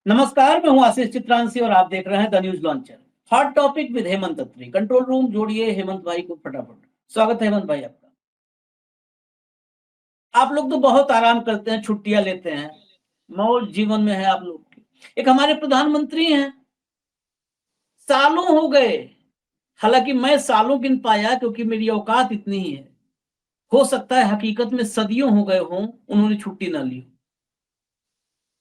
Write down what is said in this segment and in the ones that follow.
नमस्कार, मैं हूं आशीष चित्रांशी और आप देख रहे हैं the news launcher. Hot topic with Hemant Atri. Control room जोड़िए हेमंत भाई को फटाफट। स्वागत है हेमंत भाई आपका। आप लोग तो बहुत आराम करते हैं, छुट्टियां लेते हैं, मौज जीवन में है आप लोग की। एक हमारे प्रधानमंत्री हैं, सालों हो गए, हालांकि मैं सालों गिन पाया क्योंकि मेरी औकात इतनी ही है। हो सकता है हकीकत में सदियों हो गए हों उन्होंने छुट्टी ना ली।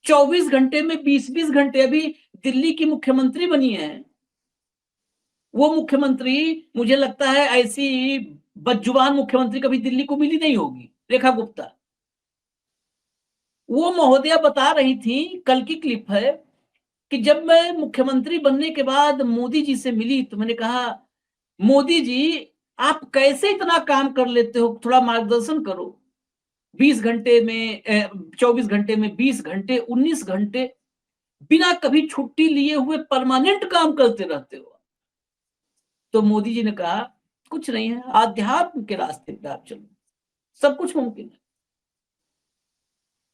24 घंटे में 20-20 घंटे अभी दिल्ली की मुख्यमंत्री बनी है। वो मुख्यमंत्री, मुझे लगता है ऐसी बदजुबान मुख्यमंत्री कभी दिल्ली को मिली नहीं होगी, रेखा गुप्ता। वो महोदया बता रही थी, कल की क्लिप है, कि जब मैं मुख्यमंत्री बनने के बाद मोदी जी से मिली तो मैंने कहा, मोदी जी आप कैसे इतना काम कर लेते हो, थोड़ा मार्गदर्शन करो। 20 घंटे में 24 घंटे में 20 घंटे, 19 घंटे बिना कभी छुट्टी लिए हुए परमानेंट काम करते रहते हो। तो मोदी जी ने कहा, कुछ नहीं है, आध्यात्म के रास्ते पे आप चलो, सब कुछ मुमकिन है।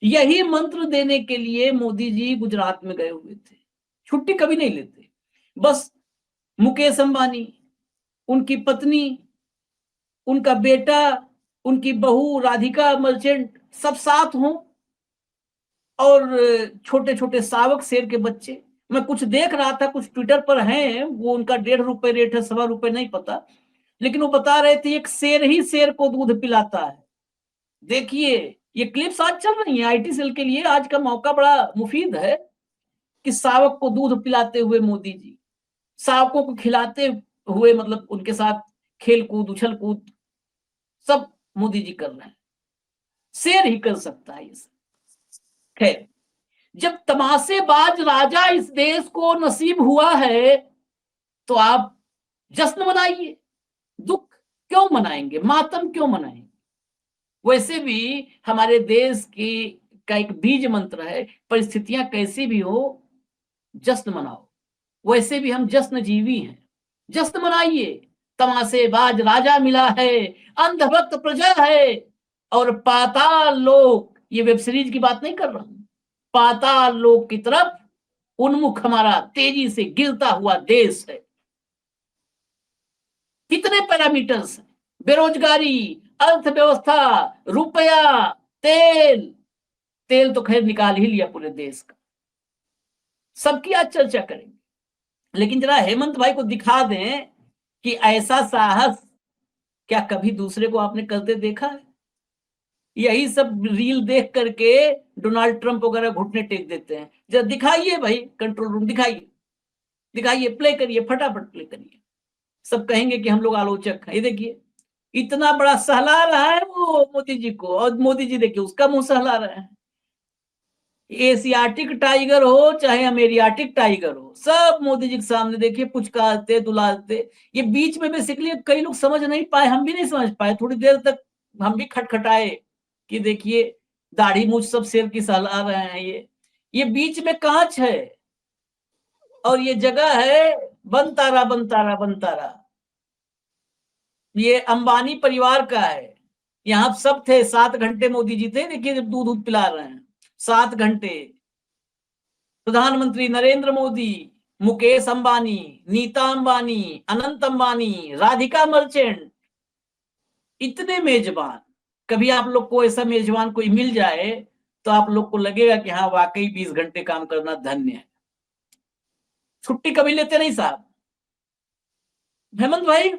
यही मंत्र देने के लिए मोदी जी गुजरात में गए हुए थे। छुट्टी कभी नहीं लेते, बस मुकेश अंबानी, उनकी पत्नी, उनका बेटा, उनकी बहू राधिका मर्चेंट सब साथ हों, और छोटे छोटे सावक शेर के बच्चे। मैं कुछ देख रहा था, कुछ ट्विटर पर हैं, वो उनका 1.5 रुपए रेट है, 1.25 रुपए नहीं पता, लेकिन वो बता रहे थे एक शेर ही शेर को दूध पिलाता है। देखिए, ये क्लिप्स आज चल रही है आईटी सेल के लिए। आज का मौका बड़ा मुफीद है कि शावक को दूध पिलाते हुए मोदी जी, शावकों को खिलाते हुए, मतलब उनके साथ खेल कूद उछल कूद सब मोदी जी कर रहे हैं। शेर ही कर सकता है ये सब। खैर, जब तमाशेबाज राजा इस देश को नसीब हुआ है तो आप जश्न मनाइए। दुख क्यों मनाएंगे, मातम क्यों मनाएंगे? वैसे भी हमारे देश की का एक बीज मंत्र है, परिस्थितियां कैसी भी हो जश्न मनाओ। वैसे भी हम जश्न जीवी हैं, जश्न मनाइए। तमाशेबाज राजा मिला है, अंधभक्त प्रजा है, और पाताल लोक, ये वेब सीरीज की बात नहीं कर रहा हूं, पाताल लोक की तरफ उन्मुख हमारा तेजी से गिरता हुआ देश है। कितने पैरामीटर्स हैं, बेरोजगारी, अर्थव्यवस्था, रुपया, तेल। तेल तो खैर निकाल ही लिया पूरे देश का, सबकी आज चर्चा करेंगे। लेकिन जरा हेमंत भाई को दिखा दें कि ऐसा साहस क्या कभी दूसरे को आपने करते देखा है? यही सब रील देख करके डोनाल्ड ट्रंप वगैरह घुटने टेक देते हैं। जरा दिखाइए भाई, कंट्रोल रूम दिखाइए, दिखाइए, प्ले करिए, फटाफट प्ले करिए। सब कहेंगे कि हम लोग आलोचक हैं। ये देखिए, इतना बड़ा सहला रहा है वो मोदी जी को, और मोदी जी देखिए उसका मुंह सहला रहे हैं। एशियाटिक टाइगर हो चाहे अमेरियाटिक टाइगर हो, सब मोदी जी के सामने देखिए पुचकारते दुलारते। ये बीच में बेसिकली कई लोग समझ नहीं पाए, हम भी नहीं समझ पाए, थोड़ी देर तक हम भी खटखटाए कि देखिए दाढ़ी मूछ सब शेर की सहला रहे हैं। ये बीच में कांच है, और ये जगह है बनतारा बनतारा बनतारा। ये अंबानी परिवार का है। यहाँ सब थे, 7 घंटे मोदी जी थे, देखिए जब दूध दूध पिला रहे हैं 7 घंटे। प्रधानमंत्री नरेंद्र मोदी, मुकेश अंबानी, नीता अंबानी, अनंत अंबानी, राधिका मर्चेंट, इतने मेजबान। कभी आप लोग को ऐसा मेजबान कोई मिल जाए तो आप लोग को लगेगा कि हाँ वाकई 20 घंटे काम करना धन्य है। छुट्टी कभी लेते नहीं साहब। हेमंत भाई,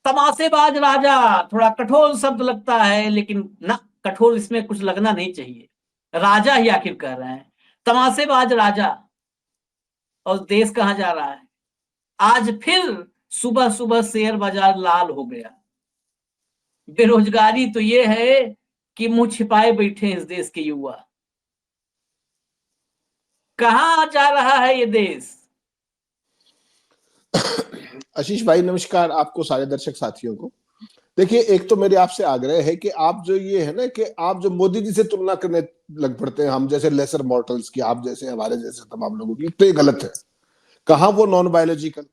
तमाशेबाज राजा थोड़ा कठोर शब्द लगता है, लेकिन ना, कठोर इसमें कुछ लगना नहीं चाहिए। राजा ही आखिर कह रहे हैं, तमाशेबाज राजा। और देश कहां जा रहा है? आज फिर सुबह सुबह शेयर बाजार लाल हो गया। बेरोजगारी तो ये है कि मुंह छिपाए बैठे हैं इस देश के युवा। कहां जा रहा है ये देश? आशीष भाई नमस्कार, आपको सारे दर्शक साथियों को। देखिए, एक तो मेरे आपसे आग्रह है कि आप जो ये है ना कि आप जो मोदी जी से तुलना करने लग पड़ते हैं हम जैसे लेसर मॉर्टल्स की, आप जैसे हमारे जैसे तमाम लोगों की, तो ये गलत है। कहाँ वो नॉन बायोलॉजिकल,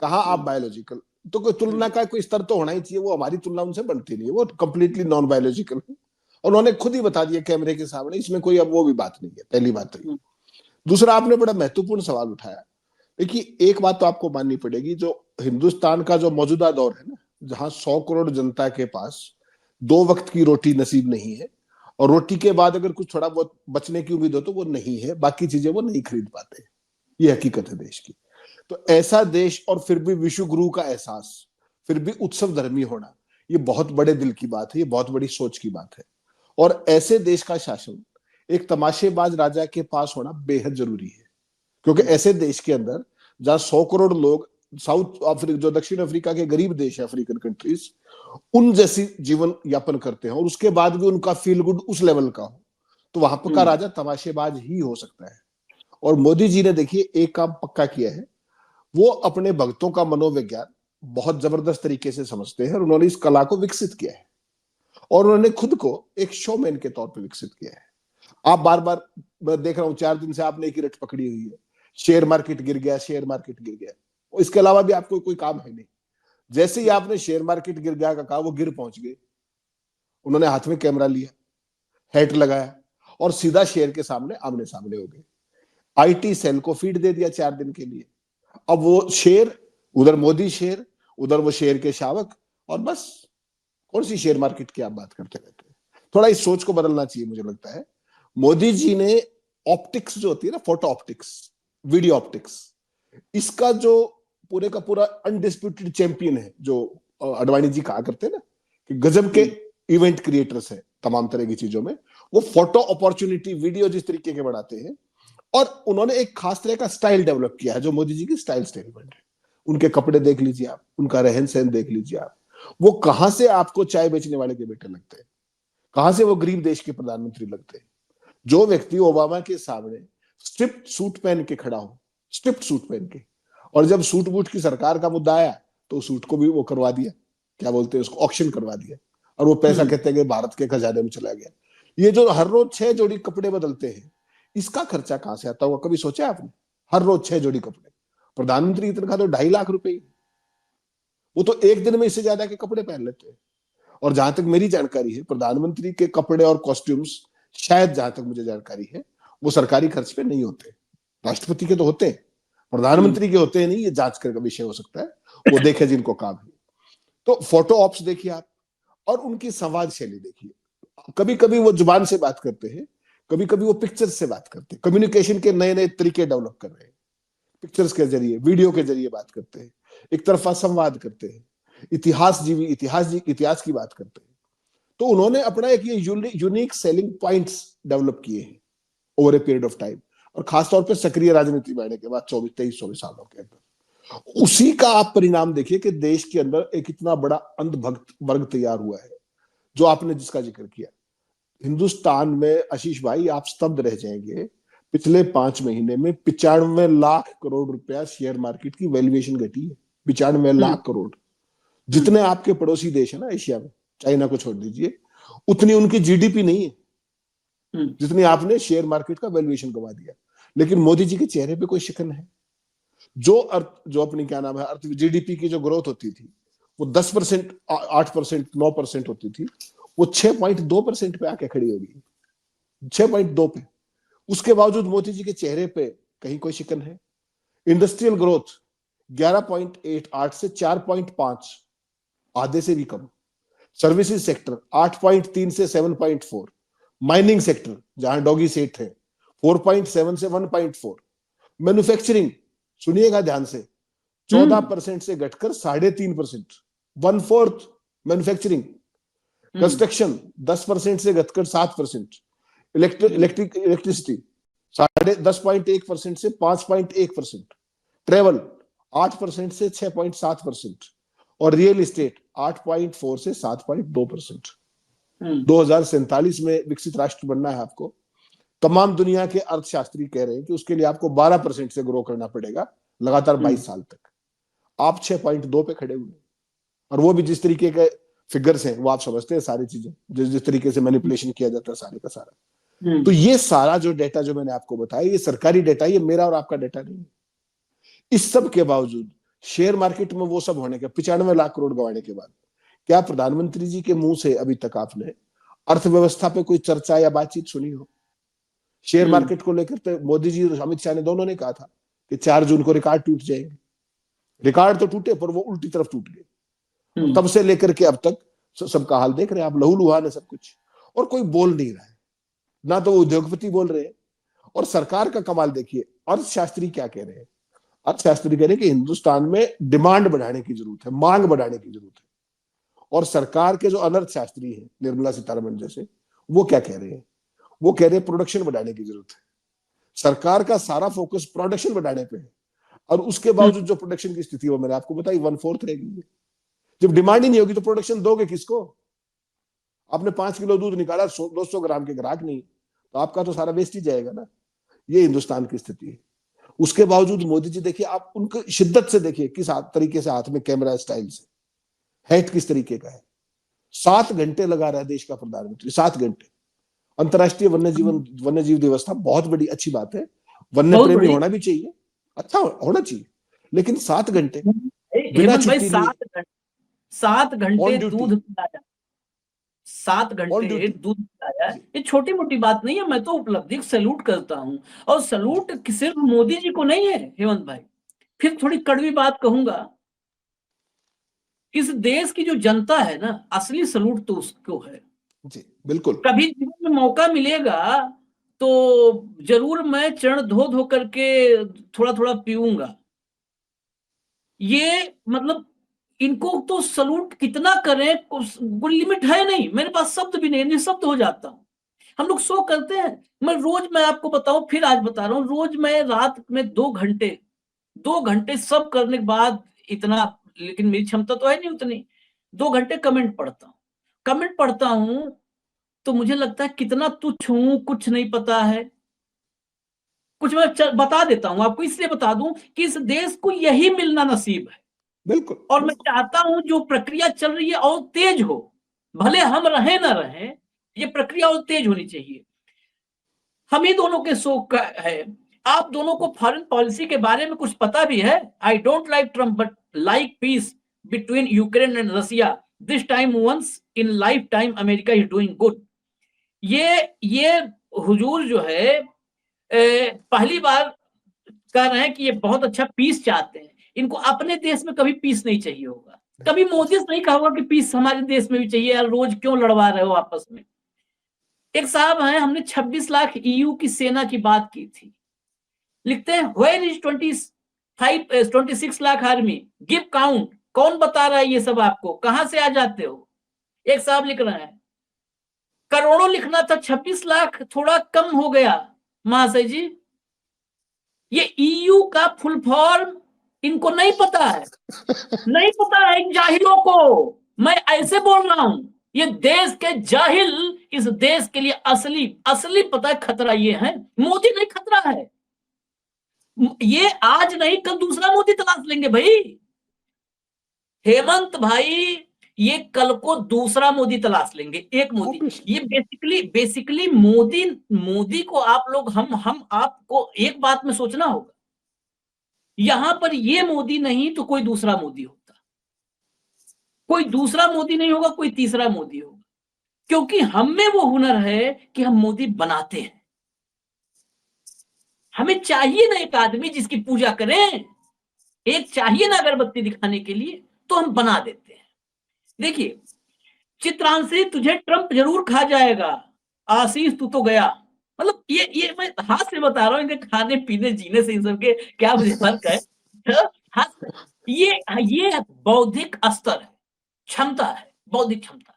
कहाँ आप बायोलॉजिकल। तो कोई तुलना का कोई स्तर तो होना ही चाहिए। वो हमारी तुलना उनसे बनती नहीं है, वो कंप्लीटली नॉन बायोलॉजिकल है। उन्होंने खुद ही बता दिया कैमरे के सामने, इसमें कोई अब वो भी बात नहीं है। पहली बात तो दूसरा, आपने बड़ा महत्वपूर्ण सवाल उठाया। देखिए, एक बात तो आपको माननी पड़ेगी, जो हिंदुस्तान का जो मौजूदा दौर है ना, जहां 100 करोड़ जनता के पास 2 वक्त की रोटी नसीब नहीं है, और रोटी के बाद अगर कुछ थोड़ा बहुत बचने की उम्मीद हो तो वो नहीं है, बाकी चीजें वो नहीं खरीद पाते। ये हकीकत है देश की। तो ऐसा देश, और फिर भी विश्व गुरु का एहसास, फिर भी उत्सव धर्मी होना, ये बहुत बड़े दिल की बात है, ये बहुत बड़ी सोच की बात है। और ऐसे देश का शासन एक तमाशेबाज राजा के पास होना बेहद जरूरी है, क्योंकि ऐसे देश के अंदर जहां 100 करोड़ लोग, साउथ अफ्रीका, जो दक्षिण अफ्रीका के गरीब देश है, अफ्रीकन कंट्रीज, उन जैसी जीवन यापन करते हैं, और उसके बाद भी उनका फील गुड उस लेवल का हो, तो वहां पर का राजा तमाशेबाज ही हो सकता है। और मोदी जी ने देखिए एक काम पक्का किया है, वो अपने भक्तों का मनोविज्ञान बहुत जबरदस्त तरीके से समझते हैं, और उन्होंने इस कला को विकसित किया है, और उन्होंने खुद को एक शोमैन के तौर पर विकसित किया है। आप बार बार, मैं देख रहा हूं 4 दिन से आपने एक ही रट पकड़ी हुई है, शेयर मार्केट गिर गया, शेयर मार्केट गिर गया, इसके अलावा भी आपको कोई काम है नहीं। जैसे ही आपने शेयर मार्केट गिर गया का कहा, वो गिर पहुंच गए, उन्होंने हाथ में कैमरा लिया, हेड लगाया, और सीधा शेयर के सामने आमने सामने हो गए। आईटी सेल को फीड दे दिया 4 दिन के लिए। अब वो शेर, उधर मोदी शेर, उधर वो शेर के शावक, और बस कौन सी शेयर मार्केट की आप बात करते रहते हैं। थोड़ा इस सोच को बदलना चाहिए, मुझे लगता है। मोदी जी ने ऑप्टिक्स जो होती है ना, फोटो ऑप्टिक्स, वीडियो ऑप्टिक्स, इसका जो पूरे का पूरा अनडिस्प्यूटेड चैंपियन है, जो अडवाणी जी कहा करते हैं ना कि गजब के इवेंट क्रिएटर्स हैं तमाम तरह की चीजों में, वो फोटो अपॉर्चुनिटी वीडियो जिस तरीके के बनाते हैं, और उन्होंने एक खास तरह का स्टाइल डेवलप किया है, जो मोदी जी की स्टाइल स्टेटमेंट है। उनके कपड़े देख लीजिए आप, उनका रहन सहन देख लीजिए आप, वो कहां से आपको चाय बेचने वाले के बेटे लगते हैं, कहां से वो गरीब देश के प्रधानमंत्री लगते हैं। जो व्यक्ति ओबामा के सामने स्ट्रिप्ट सूट पहन के खड़ा हो, स्ट्रिप्ट सूट पहन के, और जब सूट बूट की सरकार का मुद्दा आया तो सूट को भी वो करवा दिया, क्या बोलते हैं उसको, ऑक्शन करवा दिया, और वो पैसा कहते हैं कि भारत के खजाने में चला गया। ये जो हर रोज 6 जोड़ी कपड़े बदलते हैं, इसका खर्चा कहां से आता होगा, कभी सोचा आपने? हर रोज 6 जोड़ी कपड़े, प्रधानमंत्री की तनख्वाह तो 2.5 लाख रुपए ही, वो तो एक दिन में इससे ज्यादा के कपड़े पहन लेते हैं। और जहां तक मेरी जानकारी है, प्रधानमंत्री के कपड़े और कॉस्ट्यूम्स, शायद जहां तक मुझे जानकारी है, वो सरकारी खर्च पे नहीं होते। राष्ट्रपति के तो होते हैं, प्रधानमंत्री के होते हैं नहीं, ये जांच का विषय हो सकता है, वो देखे जिनको काम है। तो फोटो ऑप्स देखिए आप, और उनकी संवाद शैली देखिए। कभी कभी वो जुबान से बात करते हैं, कभी कभी वो पिक्चर्स से बात करते हैं, कम्युनिकेशन के नए नए तरीके डेवलप कर रहे हैं, पिक्चर्स के जरिए, वीडियो के जरिए बात करते हैं, एक तरफा संवाद करते हैं, इतिहास की बात करते हैं। तो उन्होंने अपना एक ये यूनिक सेलिंग पॉइंट्स डेवलप किए हैं over a period of time, और खासतौर पर सक्रिय राजनीति में आने के बाद 23 सालों के अंदर उसी का आप परिणाम देखिए कि देश के अंदर एक इतना बड़ा अंधभक्त वर्ग तैयार हुआ है, जो आपने जिसका जिक्र किया। हिंदुस्तान में आशीष भाई, आप स्तब्ध रह जाएंगे, पिछले 5 महीने में 95 लाख करोड़ रुपया शेयर मार्केट की वैल्यूएशन घटी है। 95 लाख करोड़, जितने आपके पड़ोसी देश है ना एशिया में, चाइना को छोड़ दीजिए, उतनी उनकी जीडीपी नहीं है जितनी आपने शेयर मार्केट का वैल्यूएशन गवा दिया। लेकिन मोदी जी के चेहरे पे कोई शिकन है। जो अपनी क्या नाम है, अर्थ जीडीपी की जो ग्रोथ होती थी, वो 10%, 8%, 9% होती थी, वो 6.2% पे आके खड़ी होगी, 6.2 पे। उसके बावजूद मोदी जी के चेहरे पे कहीं कोई शिकन है। इंडस्ट्रियल ग्रोथ 11.8 से 4.5, आधे से भी कम। सर्विसेज सेक्टर 8.3 से 7.4। माइनिंग सेक्टर जहां डॉगी सेठ है 4.7 से 1.4। मैन्युफैक्चरिंग, सुनिएगा ध्यान से, 14% से घटकर 3.5%, 1/4 मैन्युफैक्चरिंग। कंस्ट्रक्शन 10% से घटकर 7%। इलेक्ट्रिसिटी 10.1% से 5.1%। ट्रेवल 8% से 6.7%। और रियल एस्टेट 8.4 से 7.2%। 2047 में विकसित राष्ट्र बनना है आपको। तमाम दुनिया के अर्थशास्त्री कह रहे हैं कि उसके लिए आपको 12% से ग्रो करना पड़ेगा लगातार 22 साल तक। आप 6.2 पे खड़े हुए, और वो भी जिस तरीके के फिगर्स हैं वो आप समझते हैं, सारी चीजें जिस तरीके से मैनिपुलेशन किया जाता है सारे का सारा। तो ये सारा जो डेटा जो मैंने आपको बताया, ये सरकारी डेटा, ये मेरा और आपका डेटा नहीं है। इस सब के बावजूद शेयर मार्केट में वो सब होने के 95 लाख करोड़ गंवाने के बाद, क्या प्रधानमंत्री जी के मुंह से अभी तक आपने अर्थव्यवस्था पे कोई चर्चा या बातचीत सुनी हो? शेयर मार्केट को लेकर तो मोदी जी और अमित शाह ने दोनों ने कहा था कि 4 जून को रिकॉर्ड टूट जाएंगे। रिकॉर्ड तो टूटे पर वो उल्टी तरफ टूट गए। और तब से लेकर के अब तक सबका हाल देख रहे हैं आप, लहूलुहान है सब कुछ, और कोई बोल नहीं रहा है, ना तो उद्योगपति बोल रहे हैं। और सरकार का कमाल देखिए, अर्थशास्त्री क्या कह रहे हैं, अर्थशास्त्री कह रहे हैं कि हिंदुस्तान में डिमांड बढ़ाने की जरूरत है, मांग बढ़ाने की जरूरत है। और सरकार के जो अनर्थशास्त्री हैं, निर्मला सीतारमण जैसे, वो क्या कह रहे हैं, वो कह रहे हैं प्रोडक्शन बढ़ाने की जरूरत है। सरकार का सारा फोकस प्रोडक्शन बढ़ाने पे है, और उसके बावजूद जो प्रोडक्शन की स्थिति वो मैंने आपको बताई 1/4 रह गई है। जब डिमांड ही नहीं होगी तो प्रोडक्शन दोगे किसको? आपने 5 किलो दूध निकाला, 200 ग्राम के ग्राहक नहीं, तो आपका तो सारा वेस्ट ही जाएगा ना। ये हिंदुस्तान की स्थिति है। उसके बावजूद मोदी जी देखिए, आप उनकी शिद्दत से देखिए किस तरीके से हाथ में कैमरा स्टाइल से, हैट किस तरीके का है। 7 घंटे लगा रहा है देश का प्रधानमंत्री, 7 घंटे। अंतर्राष्ट्रीय वन्य जीव दिवस था, बहुत बड़ी अच्छी बात है, वन्य प्रेमी होना भी चाहिए, अच्छा होना चाहिए, लेकिन 7 घंटे बिना छुट्टी लिए 7 घंटे दूध पिलाया, 7 घंटे दूध पिलाया, ये छोटी मोटी बात नहीं है। मैं तो उपलब्धि सैल्यूट करता हूँ, और सैल्यूट सिर्फ मोदी जी को नहीं है हेमंत भाई। फिर थोड़ी कड़वी बात कहूंगा, इस देश की जो जनता है ना, असली सैल्यूट तो उसको है जी, बिल्कुल। कभी जीवन में मौका मिलेगा तो जरूर मैं चरण धो धो करके थोड़ा थोड़ा पीऊंगा। ये मतलब इनको तो सलूट कितना करें, कोई लिमिट है नहीं, मेरे पास शब्द भी नहीं, निशब्द हो जाता हूं। हम लोग सो करते हैं, मैं आपको बताऊं, फिर आज बता रहा हूं, रोज मैं रात में 2 घंटे सब करने के बाद इतना, लेकिन मेरी क्षमता तो है नहीं उतनी, 2 घंटे कमेंट पढ़ता हूं तो मुझे लगता है कितना तुच्छ हूं, कुछ नहीं पता है। कुछ मैं बता देता हूं आपको, इसलिए बता दूं कि इस देश को यही मिलना नसीब है। बिल्कुल। और मैं चाहता हूं जो प्रक्रिया चल रही है और तेज हो, भले हम रहे ना रहे, ये प्रक्रिया और तेज होनी चाहिए। हम ही दोनों के शौक है। आप दोनों को फॉरेन पॉलिसी के बारे में कुछ पता भी है? I don't like Trump but like peace between Ukraine and Russia. This time once in life time America is doing good. ये हुजूर जो है पहली बार कह रहे हैं कि ये बहुत अच्छा पीस चाहते हैं। इनको अपने देश में कभी पीस नहीं चाहिए होगा, कभी मोदी से नहीं कहा होगा कि पीस हमारे देश में भी चाहिए यार, रोज क्यों लड़वा रहे हो आपस में। एक साहब हैं, हमने 26 लाख ईयू की सेना की बात की थी, लिखते हैं where is 26 lakh army, give count. कौन बता रहा है ये सब आपको, कहां से आ जाते हो? एक साहब लिख रहे हैं करोड़ों लिखना था, 26 लाख थोड़ा कम हो गया महाशय जी। ये ईयू का फुल फॉर्म इनको नहीं पता है, नहीं पता है इन जाहिलों को। मैं ऐसे बोल रहा हूं, ये देश के जाहिल इस देश के लिए असली पता है खतरा ये है, मोदी नहीं खतरा है। ये आज नहीं कल दूसरा मोदी तलाश लेंगे भाई हेमंत भाई, ये कल को दूसरा मोदी तलाश लेंगे, एक मोदी। ये बेसिकली मोदी को आप लोग हम आपको एक बात में सोचना होगा, यहां पर ये मोदी नहीं तो कोई दूसरा मोदी होता, कोई दूसरा मोदी नहीं होगा, कोई तीसरा मोदी होगा, क्योंकि हम में वो हुनर है कि हम मोदी बनाते हैं। हमें चाहिए ना एक आदमी जिसकी पूजा करें, एक चाहिए ना अगरबत्ती दिखाने के लिए, तो हम बना देते हैं। देखिए चित्रांशी, तुझे ट्रंप जरूर खा जाएगा, आशीष तू तो गया। मतलब ये मैं हाथ से बता रहा हूँ, इनके खाने पीने जीने से इन सबके क्या मुझे फर्क है। हाथ ये बौद्धिक स्तर है, क्षमता है, बौद्धिक क्षमता।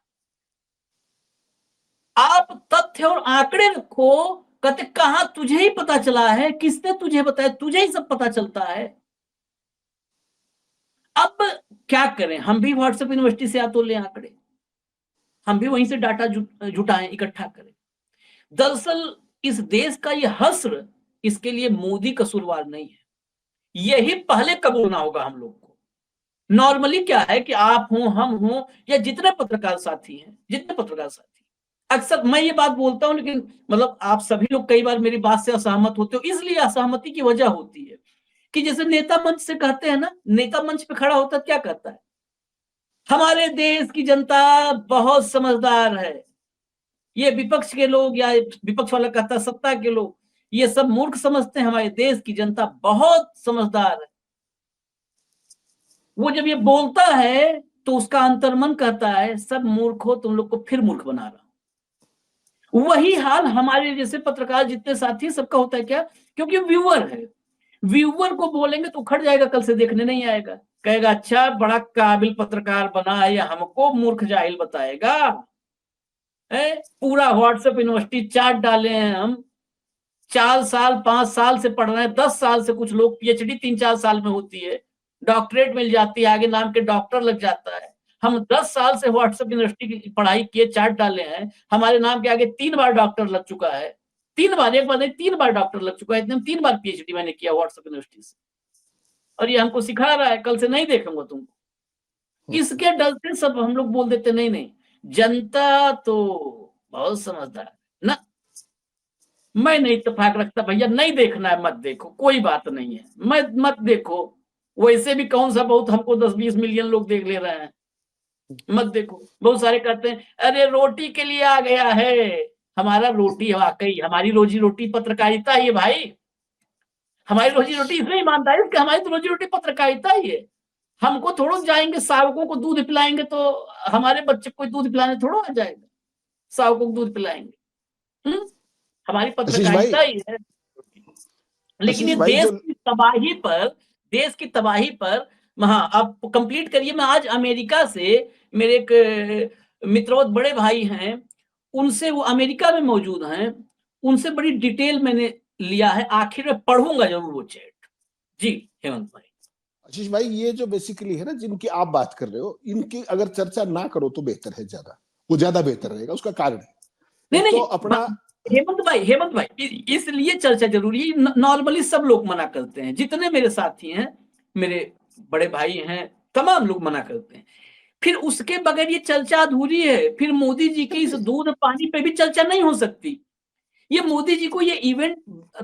आप तथ्य और आंकड़े रखो, कहते कहां तुझे ही पता चला है, किसने तुझे बताया, तुझे ही सब पता चलता है। अब क्या करें, हम भी व्हाट्सएप यूनिवर्सिटी से तो ले आंकड़े, हम भी वहीं से डाटा जुटाएं, इकट्ठा करें। दरअसल इस देश का ये हस्र, इसके लिए मोदी कसूरवार नहीं है, यही पहले कबूलना होगा हम लोग को। नॉर्मली क्या है कि आप हो, हम हो, या जितने पत्रकार साथी हैं, अक्सर मैं ये बात बोलता हूं, लेकिन मतलब आप सभी लोग कई बार मेरी बात से असहमत होते हो, इसलिए असहमति की वजह होती है कि जैसे नेता मंच से कहते हैं ना, नेता मंच पे खड़ा होता है, क्या कहता है, हमारे देश की जनता बहुत समझदार है। ये विपक्ष के लोग या विपक्ष वाला कहता है सत्ता के लोग, ये सब मूर्ख समझते हैं। हमारे देश की जनता बहुत समझदार है। वो जब ये बोलता है तो उसका अंतर्मन कहता है सब मूर्ख हो, तुम लोग को फिर मूर्ख बना रहा हूं। वही हाल हमारे जैसे पत्रकार जितने साथी सबका होता है। क्या? क्योंकि व्यूअर है। व्यूअर को बोलेंगे तो उखड़ जाएगा, कल से देखने नहीं आएगा, कहेगा अच्छा बड़ा काबिल पत्रकार बना है, या हमको मूर्ख जाहिल बताएगा। पूरा व्हाट्सएप यूनिवर्सिटी चार्ट डाले हैं हम, 4 साल 5 साल से पढ़ रहे हैं, 10 साल से, कुछ लोग पीएचडी 3-4 साल में होती है, डॉक्टरेट मिल जाती है, आगे नाम के डॉक्टर लग जाता है। हम 10 साल से व्हाट्सएप यूनिवर्सिटी की पढ़ाई किए, चार्ट डाले हैं, हमारे नाम के आगे 3 बार डॉक्टर लग चुका है। 3 बार, एक बार नहीं 3 बार डॉक्टर लग चुका है। इतने 3 बार पीएचडी मैंने किया व्हाट्सएप यूनिवर्सिटी से, और ये हमको सिखा रहा है कल से नहीं देखूंगा तुमको। इसके डर से सब हम लोग बोल देते नहीं नहीं, जनता तो बहुत समझदार है ना। मैं नहीं इत्तेफाक रखता भैया, नहीं देखना है मत देखो, कोई बात नहीं है, मैं मत देखो। वैसे भी कौन सा बहुत हमको 10-20 मिलियन लोग देख ले रहे हैं, मत देखो। बहुत सारे कहते हैं अरे रोटी के लिए आ गया है। हमारा रोटी वाकई, हमारी रोजी रोटी पत्रकारिता ही है भाई। हमारी रोजी रोटी इसलिए ईमानदारी, हमारी तो रोजी रोटी पत्रकारिता ही है। हमको थोड़ा जाएंगे शावकों को दूध पिलाएंगे तो हमारे बच्चे को दूध पिलाने थोड़ा आ जाएगा, शावकों को दूध पिलाएंगे। हमारी पत्रकारिता ही है। लेकिन ये देश की तबाही पर हाँ, आप कंप्लीट करिए। मैं आज अमेरिका से, मेरे एक मित्रवत बड़े भाई हैं, उनसे, वो अमेरिका में मौजूद हैं, उनसे बड़ी डिटेल मैंने लिया है। आखिर में पढ़ूंगा जरूर वो चैट। जी हेमंत भाई। आशीष भाई, ये जो बेसिकली है ना, जिनकी आप बात कर रहे हो, इनकी अगर चर्चा ना करो तो बेहतर है, ज्यादा वो ज्यादा बेहतर रहेगा। उसका कारण है नहीं तो अपना हेमंत भाई इसलिए चर्चा जरूरी है। नॉर्मली सब लोग मना करते हैं, जितने मेरे साथी हैं, मेरे बड़े भाई हैं, तमाम लोग मना करते हैं। फिर उसके बगैर ये चर्चा अधूरी है। फिर मोदी जी की इस दूध पानी पे भी चर्चा नहीं हो सकती। ये मोदी जी को, ये इवेंट,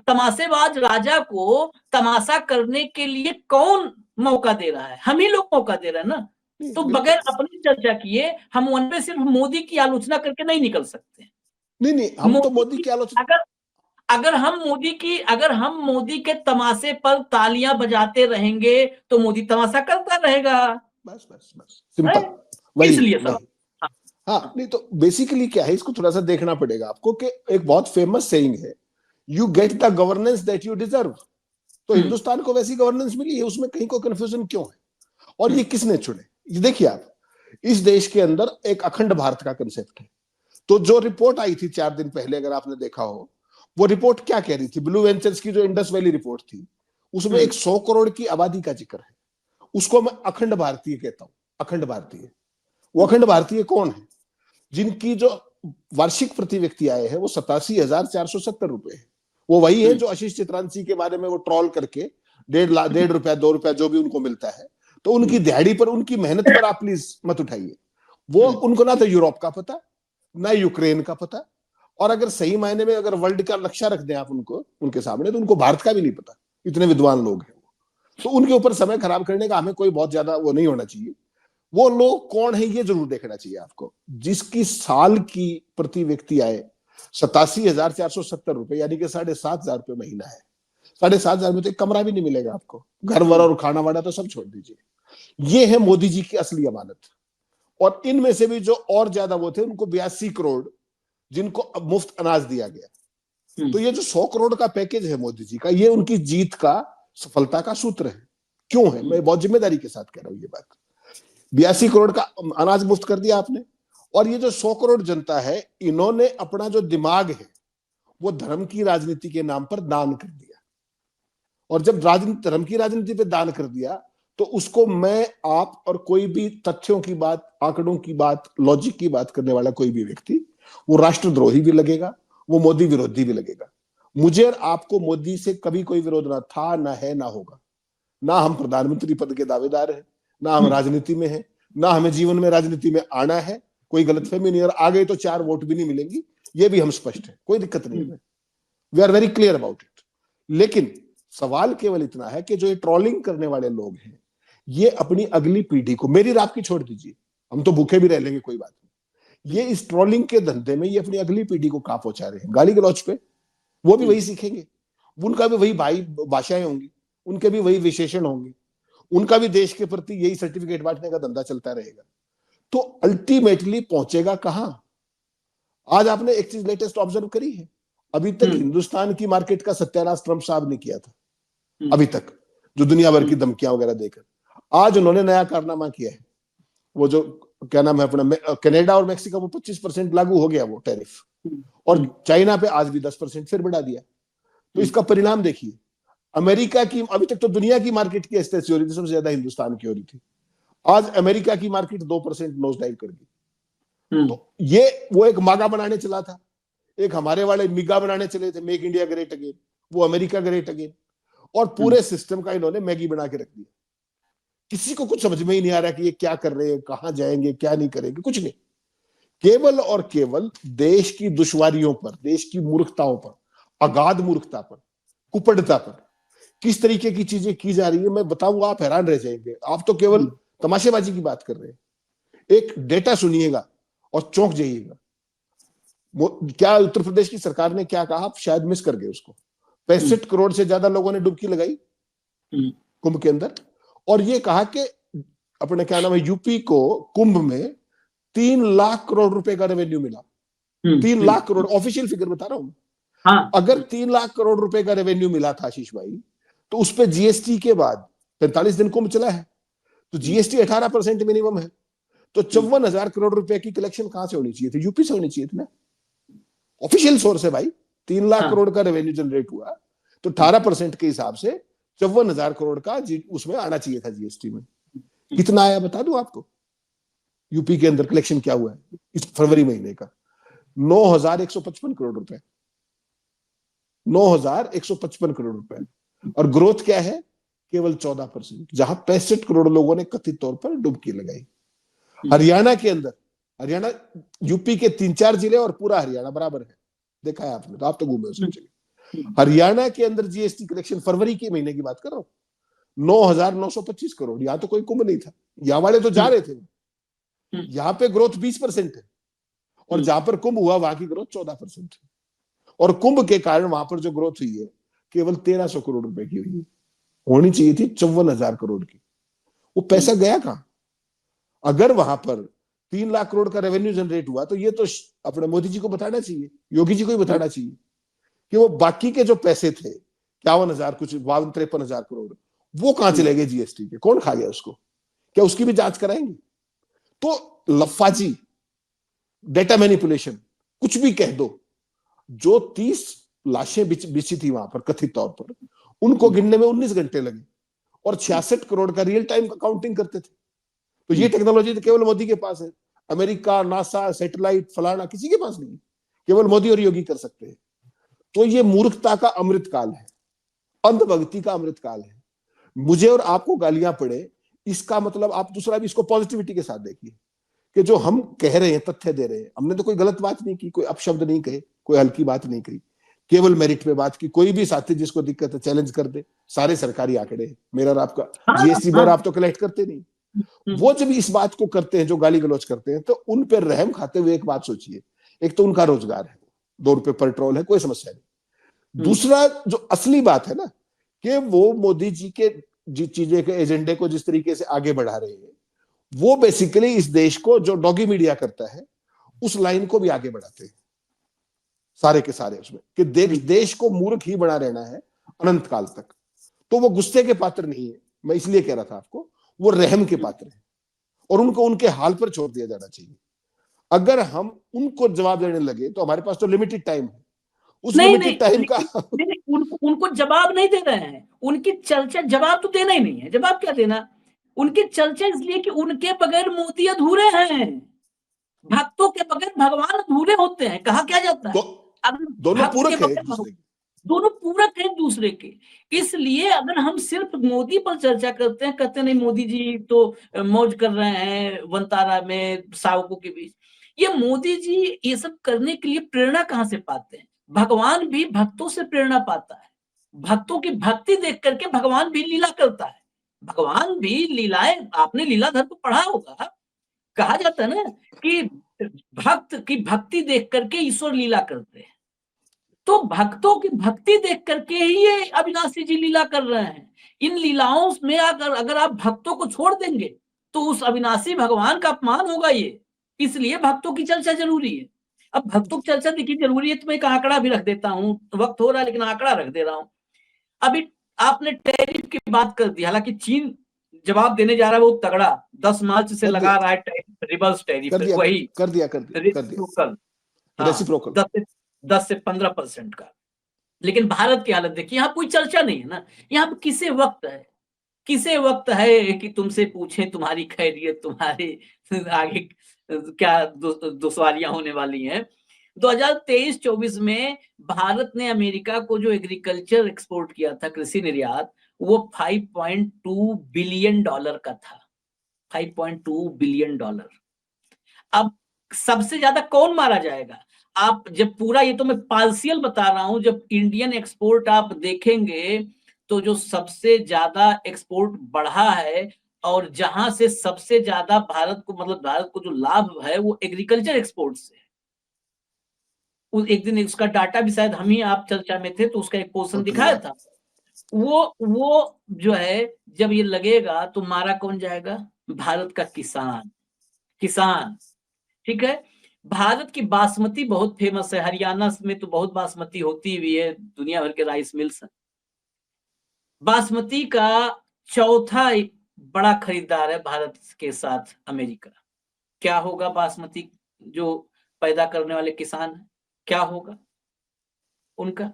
तमाशेबाज राजा को तमाशा करने के लिए कौन मौका दे रहा है? हम ही लोग मौका दे रहे हैं ना। तो बगैर अपनी चर्चा किए हम वन पे सिर्फ मोदी की आलोचना करके नहीं निकल सकते। नहीं, हम तो मोदी की आलोचना, अगर हम मोदी के तमाशे पर तालियां बजाते रहेंगे तो मोदी तमाशा करता रहेगा। बस सिंपल वही, इसलिए हाँ। नहीं तो बेसिकली क्या है, इसको थोड़ा सा देखना पड़ेगा आपको कि एक बहुत फेमस सेइंग है, you get the governance that you deserve. तो हिंदुस्तान को वैसी गवर्नेंस मिली है, उसमें कहीं कोई कंफ्यूजन क्यों है? और ये किसने चुने? ये देखिए आप, इस देश के अंदर एक अखंड भारत का कंसेप्ट है। तो जो रिपोर्ट आई थी 4 दिन पहले, अगर आपने देखा हो, वो रिपोर्ट क्या कह रही थी? ब्लू वेंचर्स की जो इंडस वैली रिपोर्ट थी, उसमें एक 100 करोड़ की आबादी का जिक्र है। उसको मैं अखंड भारतीय कहता हूं, अखंड भारतीय। वो अखंड भारतीय कौन है? जिनकी जो वार्षिक प्रति व्यक्ति आय है वो 87,470 रुपए है। वो वही है जो आशीष चित्रांशी के बारे में वो ट्रोल करके 1.5 रुपया 2 रुपया जो भी उनको मिलता है, तो उनकी दिहाड़ी पर, उनकी मेहनत पर आप प्लीज मत उठाइए। वो उनको ना तो यूरोप का पता, ना यूक्रेन का पता, और अगर सही मायने में अगर वर्ल्ड का नक्शा रख दें आप उनको, उनके सामने, तो उनको भारत का भी नहीं पता। इतने विद्वान लोग हैं वो। तो उनके ऊपर समय खराब करने का हमें कोई बहुत ज्यादा वो नहीं होना चाहिए। वो लोग कौन है ये जरूर देखना चाहिए आपको, जिसकी साल की प्रति व्यक्ति आय 87,470 रुपए, यानी कि 7,500 रुपए महीना है। 7,500 में तो एक कमरा भी नहीं मिलेगा आपको, घर वर और खाना वाना तो सब छोड़ दीजिए। ये है मोदी जी की असली अमानत। और इनमें से भी जो और ज्यादा वो थे, उनको 82 करोड़ जिनको मुफ्त अनाज दिया गया। तो ये जो 100 करोड़ का पैकेज है मोदी जी का, ये उनकी जीत का, सफलता का सूत्र है। क्यों है? मैं बहुत जिम्मेदारी के साथ कह रहा हूं ये बात। 82 करोड़ का अनाज मुफ्त कर दिया आपने, और ये जो 100 करोड़ जनता है, इन्होंने अपना जो दिमाग है वो धर्म की राजनीति के नाम पर दान कर दिया। और जब धर्म की राजनीति पे दान कर दिया, तो उसको मैं, आप और कोई भी तथ्यों की बात, आंकड़ों की बात, लॉजिक की बात करने वाला कोई भी व्यक्ति, वो राष्ट्रद्रोही भी लगेगा, वो मोदी विरोधी भी लगेगा। मुझे और आपको मोदी से कभी कोई विरोध ना था, ना है, ना होगा। ना हम प्रधानमंत्री पद के दावेदार हैं, ना हम राजनीति में हैं, ना हमें जीवन में राजनीति में आना है। कोई गलतफहमी नहीं, और आ गए तो 4 वोट भी नहीं मिलेंगी, ये भी हम स्पष्ट है, कोई दिक्कत नहीं है। We are very clear about it. लेकिन सवाल केवल इतना है कि जो ये ट्रोलिंग करने वाले लोग हैं, ये अपनी अगली पीढ़ी को, मेरी रात की छोड़ दीजिए, हम तो भूखे भी रह लेंगे, कोई बात नहीं, ये इस ट्रोलिंग के धंधे में ये अपनी अगली पीढ़ी को कहां पहुंचा रहे हैं? गाली गलौज पे। वो भी वही सीखेंगे। उनका भी वही भाषाएं होंगी, उनके भी वही विशेषण होंगे, उनका भी देश के प्रति यही सर्टिफिकेट बांटने का धंधा चलता रहेगा। तो अल्टीमेटली पहुंचेगा कहां? आज आपने एक चीज लेटेस्ट ऑब्जर्व करी है, अभी तक हिंदुस्तान की मार्केट का सत्यानाश ट्रंप साहब ने किया था अभी तक, जो दुनिया भर की धमकियां वगैरह देकर। आज उन्होंने नया कारनामा किया है, वो जो क्या नाम है अपना कनाडा और मेक्सिको को 25% लागू हो गया वो टैरिफ, और चाइना पे आज भी 10% फिर बढ़ा दिया। तो इसका परिणाम देखिए, अमेरिका की अभी तक तो दुनिया की मार्केट की ऐसी हो रही थी, सबसे ज्यादा हिंदुस्तान की हो रही थी, आज अमेरिका की मार्केट 2% नोज डाइव कर गई। तो ये वो एक मागा बनाने चला था, एक हमारे वाले मिगा बनाने चले थे, मेक इंडिया ग्रेट अगेन, वो अमेरिका ग्रेट अगेन, और पूरे सिस्टम का इन्होंने मैगी बना के रख दिया। किसी को कुछ समझ में ही नहीं आ रहा कि ये क्या कर रहे हैं, कहां जाएंगे, क्या नहीं करेंगे, कुछ नहीं। केवल और केवल देश की दुश्वारियों पर, देश की मूर्खताओं पर, अगाध मूर्खता पर, कुपड़ता पर किस तरीके की चीजें की जा रही है, मैं बताऊंगा, आप हैरान रह जाएंगे। आप तो केवल तमाशेबाजी की बात कर रहे हैं, एक डेटा सुनिएगा और चौंक जाइएगा। क्या उत्तर प्रदेश की सरकार ने क्या कहा, आप शायद मिस कर गए उसको। 65 करोड़ से ज्यादा लोगों ने डुबकी लगाई कुंभ के अंदर, और ये कहा कि अपने क्या नाम है यूपी को कुंभ में 3 लाख करोड़ रुपए का रेवेन्यू मिला। 3 लाख करोड़, ऑफिशियल फिगर बता रहा हूं। हाँ। अगर 3 लाख करोड़ रुपए का रेवेन्यू मिला था आशीष भाई, तो उस पे जीएसटी के बाद 45 दिन कुंभ चला है, तो जीएसटी 18% मिनिमम है, तो 54,000 करोड़ रुपए की कलेक्शन कहां से होनी चाहिए थी? यूपी से होनी चाहिए थी ना। ऑफिशियल सोर्स है भाई, 3 लाख करोड़ का रेवेन्यू जनरेट हुआ, तो 18% के हिसाब से 54,000 करोड़ का उसमें आना चाहिए था जीएसटी में। कितना आया बता दूं आपको? यूपी के अंदर कलेक्शन क्या हुआ है इस फरवरी महीने का? 9,155 करोड़ रुपए, 9,155 करोड़ रुपए। और ग्रोथ क्या है? केवल 14%, जहां 65 करोड़ लोगों ने कथित तौर पर डुबकी लगाई। हरियाणा के अंदर, हरियाणा यूपी के 3-4 जिले और पूरा हरियाणा बराबर है, देखा है आपने, तो आप तो घूमे उस जगह। हरियाणा के अंदर जीएसटी कलेक्शन फरवरी के महीने की बात कर रहा हूं, 9,925 करोड़। यहां तो कोई कुंभ नहीं था, यहां वाले तो जा रहे थे, यहां पे ग्रोथ 20% है, और जहां पर कुंभ हुआ वहां की ग्रोथ 14% है। और कुंभ के कारण वहां पर जो ग्रोथ हुई है केवल 1,300 करोड़ रुपए की हुई है, होनी चाहिए थी 54,000 करोड़ की। वो पैसा गया कहां? अगर वहां पर 3 लाख करोड़ का रेवेन्यू जनरेट हुआ, तो ये तो अपने मोदी जी को बताना चाहिए, योगी जी को ही बताना चाहिए कि वो बाकी के जो पैसे थे 51,000 कुछ 52-53,000 करोड़, वो कहां चले गए जीएसटी के? कौन खा गया उसको? क्या उसकी भी जांच कराएंगे? तो लफाजी, डेटा मैनिपुलेशन, कुछ भी कह दो। जो 30 लाशें बिछी थी वहां पर कथित तौर पर, उनको गिनने में 19 घंटे लगे, और 66 करोड़ का रियल टाइम काउंटिंग करते थे। तो ये टेक्नोलॉजी तो केवल मोदी के पास है। अमेरिका, नासा, सैटेलाइट, फलाना किसी के पास नहीं, केवल मोदी और योगी कर सकते हैं। तो ये मूर्खता का अमृतकाल है, अंधभक्ति का अमृतकाल है। मुझे और आपको गालियां पड़े, इसका मतलब आप दूसरा भी इसको पॉजिटिविटी के साथ देखिए कि जो हम कह रहे हैं, तथ्य दे रहे हैं, हमने तो कोई गलत बात नहीं की, कोई अपशब्द नहीं कहे, कोई हल्की बात नहीं कही, केवल मेरिट पे बात की। कोई भी साथी जिसको दिक्कत है चैलेंज कर दे, सारे सरकारी आंकड़े, मेरा और आपका जीएसटी में आप तो कलेक्ट करते नहीं। वो जब इस बात को करते हैं, जो गाली गलौज करते हैं, तो उन पर रहम खाते हुए एक बात सोचिए, एक तो उनका रोजगार है, 2 रुपए पेट्रोल है, कोई समस्या नहीं। दूसरा जो असली बात है ना, कि वो मोदी जी के चीजें के एजेंडे को जिस तरीके से आगे बढ़ा रहे हैं, वो बेसिकली इस देश को, जो डॉगी मीडिया करता है, उस लाइन को भी आगे बढ़ाते हैं सारे के सारे उसमें, कि देश को मूर्ख ही बना रहना है अनंत काल तक। तो वो गुस्से के पात्र नहीं है, मैं इसलिए कह रहा था आपको, वो रहम के पात्र है, और उनको उनके हाल पर छोड़ दिया जाना चाहिए। अगर हम उनको जवाब देने लगे तो हमारे पास तो लिमिटेड टाइम है, उस लिमिटेड टाइम का उनको जवाब नहीं दे रहे हैं, उनकी चर्चा, जवाब तो देना ही नहीं है। जवाब क्या देना? उनकी चर्चा इसलिए कि उनके बगैर मोदी अधूरे हैं, भक्तों के बगैर भगवान अधूरे होते हैं। कहा क्या जाता है? दोनों पूरक है, दोनों पूरक हैं दूसरे के। इसलिए अगर हम सिर्फ मोदी पर चर्चा करते हैं, कहते नहीं मोदी जी तो मौज कर रहे हैं वनतारा में सावकों के बीच, ये मोदी जी ये सब करने के लिए प्रेरणा कहां से पाते हैं? भगवान भी भक्तों से प्रेरणा पाता है, भक्तों की भक्ति देख करके भगवान भी लीला करता है। भगवान भी लीलाएं, आपने लीलाधर को पढ़ा होगा, कहा जाता है ना कि भक्त की भक्ति देख करके ईश्वर लीला करते हैं। तो भक्तों की भक्ति देख करके ही ये अविनाशी जी लीला कर रहे हैं। इन लीलाओं में अगर आप भक्तों को छोड़ देंगे तो उस अविनाशी भगवान का अपमान होगा ये। इसलिए भक्तों की चर्चा जरूरी है। अब भक्तों की चर्चा देखिए जरूरी है तो मैं एक आंकड़ा भी रख देता हूँ, वक्त हो रहा है लेकिन आंकड़ा रख दे रहा हूँ। अभी आपने टैरिफ की बात कर दी, हालांकि चीन जवाब देने जा रहा है बहुत तगड़ा, 10 मार्च से लगा रहा है टैरिफ, रिवर्स टैरिफ कर दिया वही कर दिया कर दिया कर दिया रेसिप्रोकल, हाँ, रेसिप्रोकल 10 से 15% का। लेकिन भारत की हालत देखिए, यहाँ कोई चर्चा नहीं है ना। यहाँ पे किसे वक्त है, किसे वक्त है कि तुमसे पूछे तुम्हारी खैरियत, तुम्हारे आगे क्या दुश्वारियां होने वाली हैं। 2023-24 में भारत ने अमेरिका को जो एग्रीकल्चर एक्सपोर्ट किया था, कृषि निर्यात, वो $5.2 बिलियन का था। $5.2 बिलियन। अब सबसे ज्यादा कौन मारा जाएगा? आप जब पूरा, ये तो मैं पार्शियल बता रहा हूं, जब इंडियन एक्सपोर्ट आप देखेंगे तो जो सबसे ज्यादा एक्सपोर्ट बढ़ा है और जहां से सबसे ज्यादा भारत को, मतलब भारत को जो लाभ है वो एग्रीकल्चर एक्सपोर्ट से है। एक दिन उसका डाटा भी शायद हम ही आप चर्चा में थे तो उसका एक पोर्शन दिखाया था। वो जो है जब ये लगेगा तो मारा कौन जाएगा? भारत का किसान। किसान, ठीक है। भारत की बासमती बहुत फेमस है, हरियाणा में तो बहुत बासमती होती हुई है, दुनिया भर के राइस मिल्स हैं। बासमती का चौथा बड़ा खरीदार है भारत के साथ अमेरिका। क्या होगा बासमती जो पैदा करने वाले किसान हैं, क्या होगा उनका?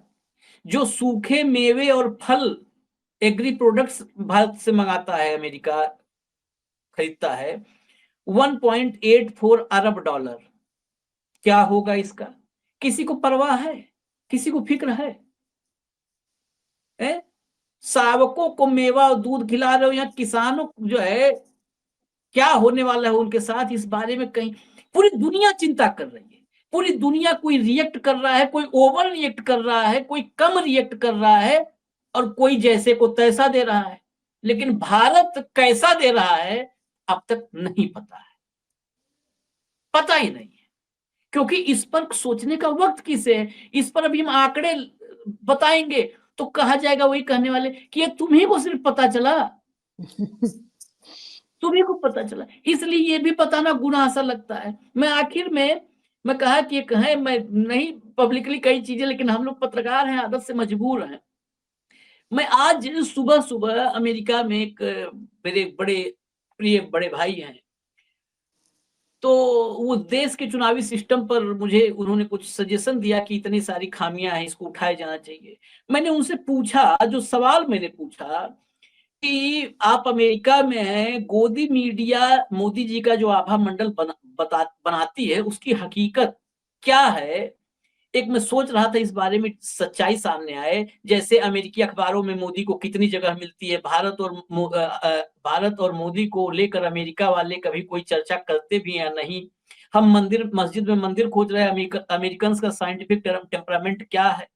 जो सूखे मेवे और फल, एग्री प्रोडक्ट्स भारत से मंगाता है अमेरिका, खरीदता है, $1.84 अरब। क्या होगा इसका? किसी को परवाह है? किसी को फिक्र है? शावकों को मेवा और दूध खिला रहे हो, यहाँ किसानों जो है क्या होने वाला है उनके साथ, इस बारे में कहीं पूरी दुनिया चिंता कर रही है। पूरी दुनिया, कोई रिएक्ट कर रहा है, कोई ओवर रिएक्ट कर रहा है, कोई कम रिएक्ट कर रहा है और कोई जैसे को तैसा दे रहा है। लेकिन भारत कैसा दे रहा है अब तक नहीं पता है, पता ही नहीं है। क्योंकि इस पर सोचने का वक्त किसे है? इस पर अभी हम आंकड़े बताएंगे तो कहा जाएगा, वही कहने वाले कि ये तुम्ही को सिर्फ पता चला, तुम्ही को पता चला, इसलिए ये भी बताना गुनाह सा लगता है। मैं आखिर में मैं कहा कि कहें, मैं नहीं पब्लिकली कई चीजें, लेकिन हम लोग पत्रकार हैं, आदत से मजबूर हैं। मैं आज सुबह सुबह अमेरिका में एक मेरे बड़े प्रिय बड़े भाई हैं, तो वो देश के चुनावी सिस्टम पर मुझे उन्होंने कुछ सजेशन दिया कि इतनी सारी खामियां हैं, इसको उठाया जाना चाहिए। मैंने उनसे पूछा, जो सवाल मैंने पूछा कि आप अमेरिका में हैं, गोदी मीडिया मोदी जी का जो आभा मंडल बनाती है, उसकी हकीकत क्या है? एक मैं सोच रहा था इस बारे में सच्चाई सामने आए। जैसे अमेरिकी अखबारों में मोदी को कितनी जगह मिलती है, भारत और मोदी को लेकर अमेरिका वाले कभी कोई चर्चा करते भी या नहीं। हम मंदिर मस्जिद में मंदिर खोज रहे हैं, अमेरिकन का साइंटिफिक टेम्परामेंट क्या है?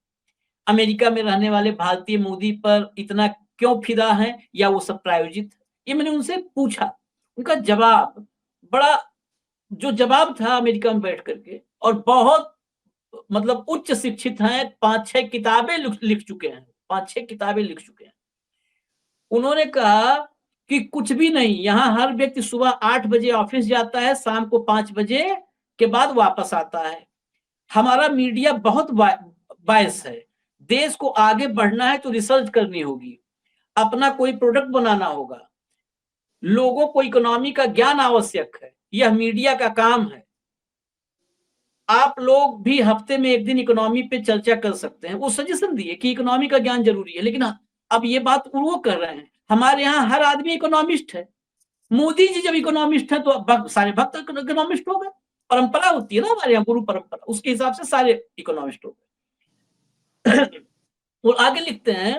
अमेरिका में रहने वाले भारतीय मोदी पर इतना क्यों फिदा है, या वो सब प्रायोजित? ये मैंने उनसे पूछा। उनका जवाब बड़ा, जो जवाब था अमेरिका में बैठ करके, और बहुत मतलब उच्च शिक्षित हैं, 5-6 किताबें लिख चुके हैं, 5-6 किताबें लिख चुके हैं। उन्होंने कहा कि कुछ भी नहीं, यहाँ हर व्यक्ति सुबह 8 बजे ऑफिस जाता है, शाम को 5 बजे के बाद वापस आता है। हमारा मीडिया बहुत बायस है। देश को आगे बढ़ना है तो रिसर्च करनी होगी, अपना कोई प्रोडक्ट बनाना होगा, लोगों को इकोनॉमी का ज्ञान आवश्यक है, यह मीडिया का काम है। आप लोग भी हफ्ते में एक दिन इकोनॉमी पे चर्चा कर सकते हैं। वो सजेशन दिए कि इकोनॉमी का ज्ञान जरूरी है, लेकिन अब ये बात वो कर रहे हैं, हमारे यहाँ हर आदमी इकोनॉमिस्ट है। मोदी जी जब इकोनॉमिस्ट है तो सारे भक्त इकोनॉमिस्ट हो गए। परंपरा होती है ना हमारे यहाँ, गुरु परंपरा, उसके हिसाब से सारे इकोनॉमिस्ट हो गए। और आगे लिखते हैं,